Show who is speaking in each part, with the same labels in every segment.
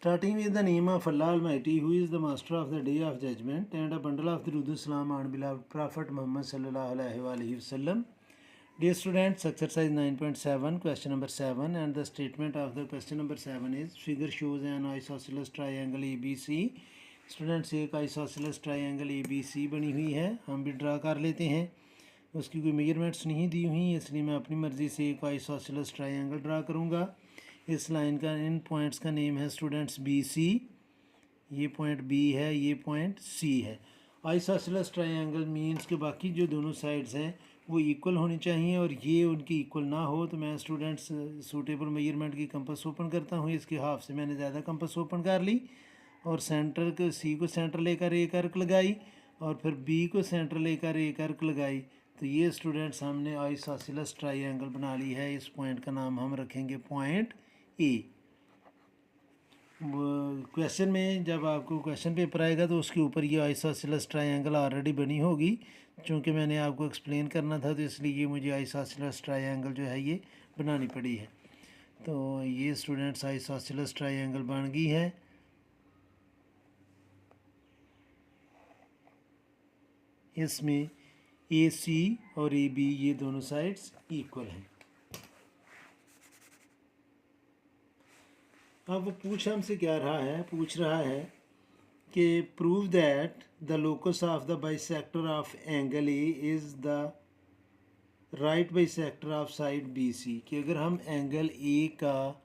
Speaker 1: Starting with the name of Allah Almighty, who is the master of the day of judgment, and a bundle of Durud Salam on beloved Prophet Muhammad sallallahu alaihi wasallam. Dear students, exercise 9.7, question number 7, and the statement of the question number 7 is: figure shows an isosceles triangle ABC. Students एक isosceles triangle ABC बनी हुई है, हम भी draw कर लेते हैं। उसकी कोई मेजरमेंट्स नहीं दी हुई, इसलिए मैं अपनी मर्ज़ी से एक आइसोसेलेस ट्रायंगल ड्रा करूँगा। इस लाइन का, इन पॉइंट्स का नेम है स्टूडेंट्स BC। ये पॉइंट B है, ये पॉइंट C है। आइसोसेलेस ट्रायंगल मीन्स के बाकी जो दोनों साइड्स हैं वो इक्वल होनी चाहिए, और ये उनकी इक्वल ना हो तो मैं स्टूडेंट्स सूटेबल मेजरमेंट की कंपास ओपन करता हूँ। इसके हाफ से मैंने ज़्यादा कंपास ओपन कर ली, और सेंटर को C को सेंटर लेकर एक अर्क लगाई, और फिर B को सेंटर लेकर एक अर्क लगाई। तो ये स्टूडेंट्स हमने आइसोसेलेस ट्रायंगल बना ली है। इस पॉइंट का नाम हम रखेंगे पॉइंट A। क्वेश्चन में जब आपको क्वेश्चन पेपर आएगा तो उसके ऊपर ये आइसोसेलेस ट्रायंगल ऑलरेडी बनी होगी। चूँकि मैंने आपको एक्सप्लेन करना था तो इसलिए ये मुझे आइसोसेलेस ट्रायंगल जो है ये बनानी पड़ी है। तो ये स्टूडेंट्स आइसोसेलेस ट्रायंगल बन गई है। इसमें AC और AB ये दोनों साइड्स इक्वल हैं। अब वो हमसे क्या रहा है, पूछ रहा है कि prove that the locus of the bisector of angle A is the right bisector of side BC। कि अगर हम एंगल A का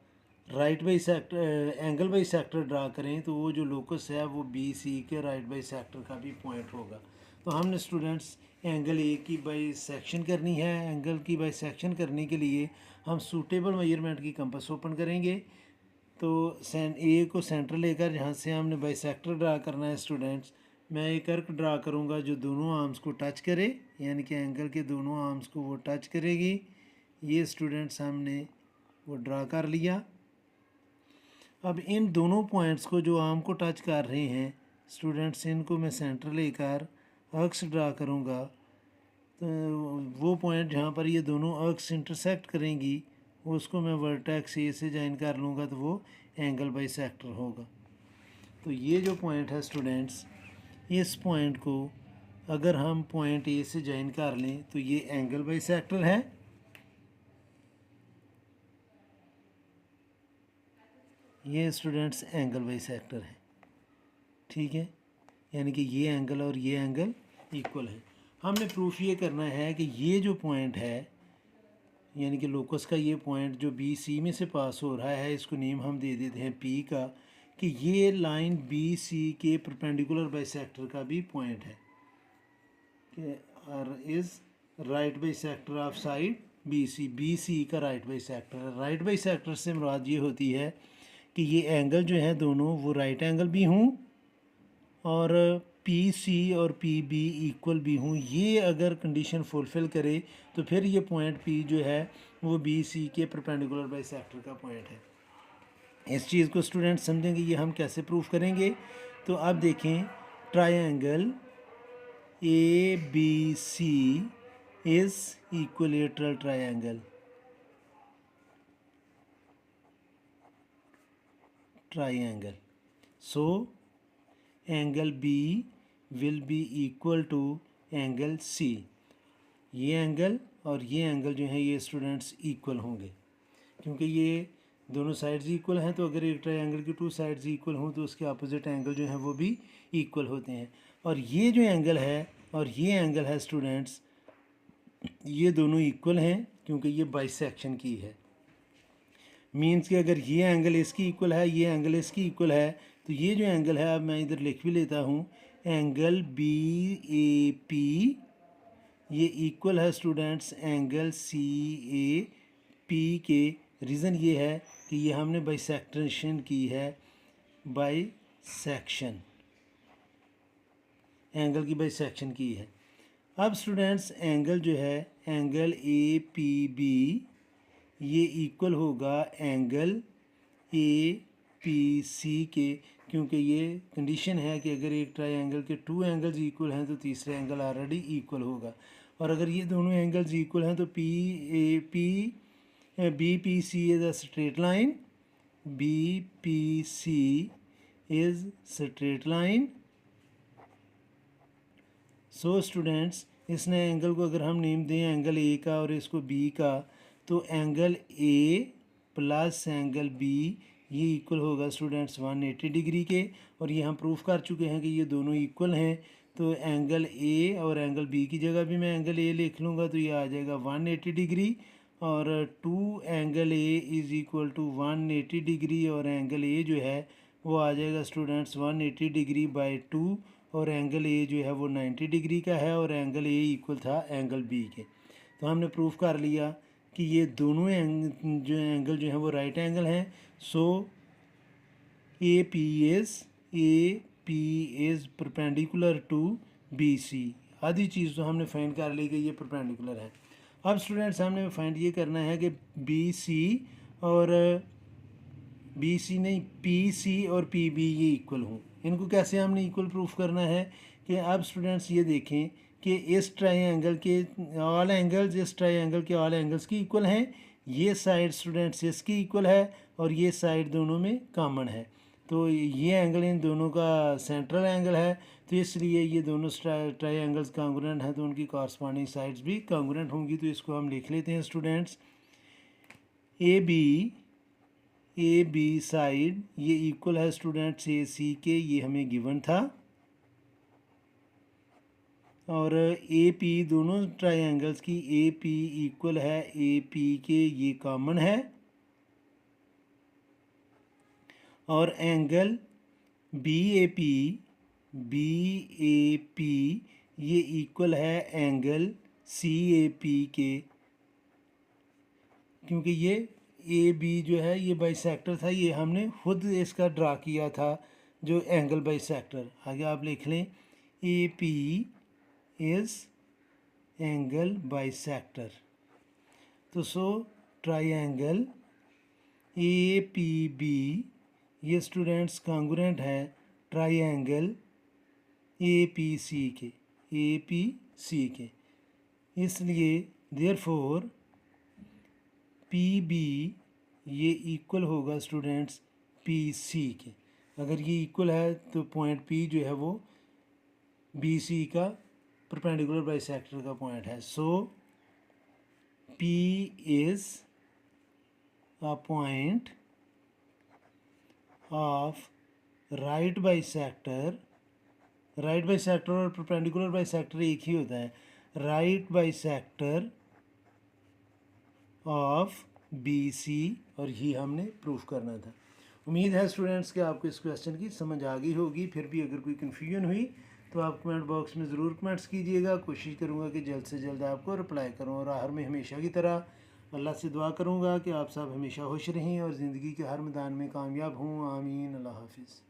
Speaker 1: right bisector angle bisector draw करें तो वो जो लोकस है वो BC के राइट बाइसेक्टर का भी पॉइंट होगा। तो हमने स्टूडेंट्स एंगल A की बाइसेक्शन करनी है। एंगल की बाइसेक्शन करने के लिए हम सूटेबल मेजरमेंट की कंपास ओपन करेंगे। तो A को सेंटर लेकर जहाँ से हमने बाइसेक्टर ड्रा करना है स्टूडेंट्स, मैं एक अर्क ड्रा करूँगा जो दोनों आर्म्स को टच करे, यानी कि एंगल के दोनों आर्म्स को वो टच करेगी। ये स्टूडेंट्स हमने वो ड्रा कर लिया। अब इन दोनों पॉइंट्स को जो आर्म को टच कर रहे हैं स्टूडेंट्स, इनको मैं सेंटर लेकर अर्क्स ड्रा करूँगा। तो वो पॉइंट जहाँ पर ये दोनों अर्क्स इंटरसेक्ट करेंगी उसको मैं वर्टेक्स A से ज्वाइन कर लूँगा, तो वो एंगल बाइसेक्टर होगा। तो ये जो पॉइंट है स्टूडेंट्स, इस पॉइंट को अगर हम पॉइंट A से ज्वाइन कर लें तो ये एंगल बाइसेक्टर है। ये स्टूडेंट्स एंगल बाइसेक्टर है, ठीक है, यानी कि ये एंगल और ये एंगल इक्वल है। हमने प्रूफ ये करना है कि ये जो पॉइंट है, यानी कि लोकस का ये पॉइंट जो BC में से पास हो रहा है, इसको नेम हम दे देते हैं P का, कि ये लाइन BC के परपेंडिकुलर बाइसेक्टर का भी पॉइंट है, कि is right bisector of side BC का राइट बाइसेक्टर है। राइट बाइसेक्टर से मुराद ये होती है कि ये एंगल जो है दोनों वो राइट एंगल भी हों और PC और PB इक्वल भी हों। ये अगर कंडीशन फुलफ़िल करे तो फिर ये पॉइंट P जो है वो BC के परपेंडिकुलर बाइसेक्टर का पॉइंट है। इस चीज़ को स्टूडेंट समझेंगे ये हम कैसे प्रूफ करेंगे। तो अब देखें, triangle ABC is equilateral triangle. So angle B will be equal to angle C। ये एंगल और ये एंगल जो है ये स्टूडेंट्स इक्वल होंगे, क्योंकि ये दोनों साइड्स इक्वल हैं। तो अगर एक ट्रायंगल की टू साइड्स इक्वल हों तो उसके अपोजिट एंगल जो हैं वो भी इक्वल होते हैं। और ये जो एंगल है और ये एंगल है स्टूडेंट्स, ये दोनों इक्वल हैं क्योंकि ये बाइसेक्शन की है। मीन्स कि अगर ये एंगल इसकी इक्वल है, ये एंगल इसकी इक्वल है, तो ये जो एंगल है, अब मैं इधर लिख भी लेता हूँ, एंगल BAP ये इक्वल है स्टूडेंट्स एंगल CAP के। रीज़न ये है कि ये हमने बाइसेक्शन की है, बाइसेक्शन, एंगल की बाइसेक्शन की है। अब स्टूडेंट्स एंगल जो है एंगल APB ये इक्वल होगा एंगल APC के, क्योंकि ये कंडीशन है कि अगर एक ट्रायंगल के टू एंगल्स इक्वल हैं तो तीसरा एंगल ऑलरेडी इक्वल होगा। और अगर ये दोनों एंगल्स इक्वल हैं तो BPC is a straight line BPC is straight line. So students, इसने एंगल को अगर हम नेम दें एंगल ए का और इसको बी का, तो angle A plus angle B ये इक्वल होगा स्टूडेंट्स 180 डिग्री के। और ये हम प्रूफ कर चुके हैं कि ये दोनों इक्वल हैं। तो एंगल ए और एंगल बी की जगह भी मैं एंगल ए लिख लूँगा, तो ये आ जाएगा 180 डिग्री। और 2 angle A is equal to 180 degree, और एंगल ए जो है वो आ जाएगा स्टूडेंट्स 180 डिग्री बाई 2, और एंगल ए जो है वो 90 डिग्री का है, और एंगल ए इक्वल था एंगल बी के। तो हमने प्रूफ कर लिया कि ये दोनों एंगल जो हैं वो राइट एंगल हैं। So A P is perpendicular to B C. आधी चीज़ तो हमने फाइंड कर ली कि ये परपेंडिकुलर है। अब स्टूडेंट्स हमने फाइंड ये करना है कि बी सी और बी सी नहीं, पी सी और पी बी ये इक्वल हों। इनको कैसे हमने इक्वल प्रूफ करना है कि अब स्टूडेंट्स ये देखें कि इस ट्रायंगल के ऑल एंगल्स, इस ट्रायंगल के ऑल एंगल्स की इक्वल हैं। ये साइड स्टूडेंट्स इसकी इक्वल है, और ये साइड दोनों में कॉमन है। तो ये एंगल इन दोनों का सेंट्रल एंगल है, तो इसलिए ये दोनों ट्रायंगल्स कॉन्ग्रुएंट हैं, तो उनकी कॉरस्पॉन्डिंग साइड्स भी कॉन्ग्रुएंट होंगी। तो इसको हम लिख लेते हैं स्टूडेंट्स, ए बी साइड ये इक्वल है स्टूडेंट्स ए सी के, ये हमें गिवन था। और ए पी दोनों ट्रायंगल्स की ए पी इक्वल है ए पी के, ये कॉमन है। और एंगल बी ए पी ये इक्वल है एंगल सी ए पी के, क्योंकि ये ए बी जो है ये बाइसेक्टर था, ये हमने खुद इसका ड्रा किया था जो एंगल बाइसेक्टर। आगे आप लिख लें, ए पी इज़ एंगल बाइसेक्टर। तो सो ट्रायंगल ए पी बी ये स्टूडेंट्स कॉन्ग्रुएंट है ट्रायंगल ए पी सी के। इसलिए देयरफॉर पी बी ये इक्वल होगा स्टूडेंट्स पी सी के। अगर ये इक्वल है तो पॉइंट पी जो है वो बी सी का परपेंडिकुलर बाइसेक्टर का पॉइंट है। So P is a point of right bisector और परपेंडिकुलर बाइसेक्टर एक ही होता है, right bisector of B C, और ही हमने प्रूफ करना था। उम्मीद है स्टूडेंट्स कि आपको इस क्वेश्चन की समझ आ गई होगी। फिर भी अगर कोई कन्फ्यूजन हुई तो आप कमेंट बॉक्स में ज़रूर कमेंट्स कीजिएगा। कोशिश करूँगा कि जल्द से जल्द आपको रिप्लाई करूँ। और आखिर में हमेशा की तरह अल्लाह से दुआ करूँगा कि आप सब हमेशा खुश रहें और ज़िंदगी के हर मैदान में कामयाब हों। आमीन। अल्लाह हाफिज़।